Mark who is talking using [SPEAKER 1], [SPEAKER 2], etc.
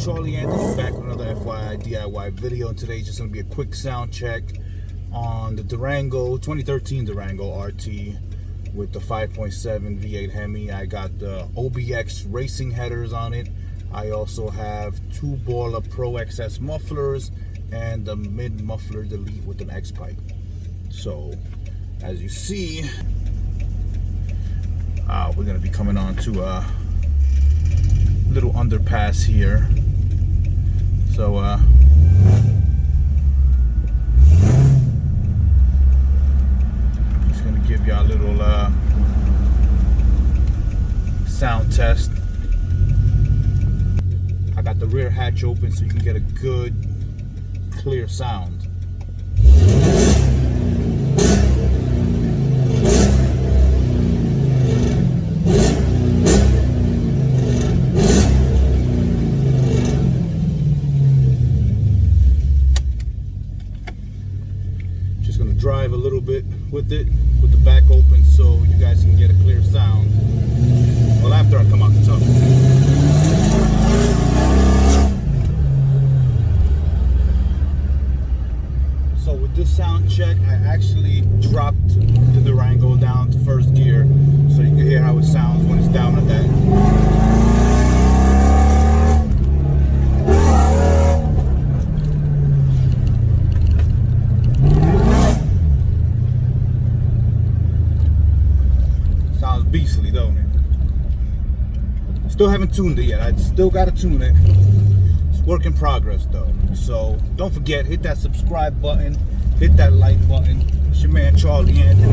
[SPEAKER 1] Charlie Anthony back with another FYI DIY video. And today's just going to be a quick sound check on the Durango, 2013 Durango RT with the 5.7 V8 Hemi. I got the OBX racing headers on it. I also have 2 Baller Pro XS mufflers and the mid muffler delete with an X pipe. So as you see, we're going to be coming on to a little underpass here. So just gonna give y'all a little sound test. I got the rear hatch open so you can get a good clear sound. Gonna drive a little bit with it with the back open so you guys can get a clear sound. Well, after I come out the tunnel. So with this sound check, I actually dropped the Durango down to first gear so you can hear how it sounds when it's down at that. Beastly, don't it? Still haven't tuned it yet. I still gotta tune it. It's work in progress though. So don't forget, hit that subscribe button, hit that like button. It's your man Charlie Anthony.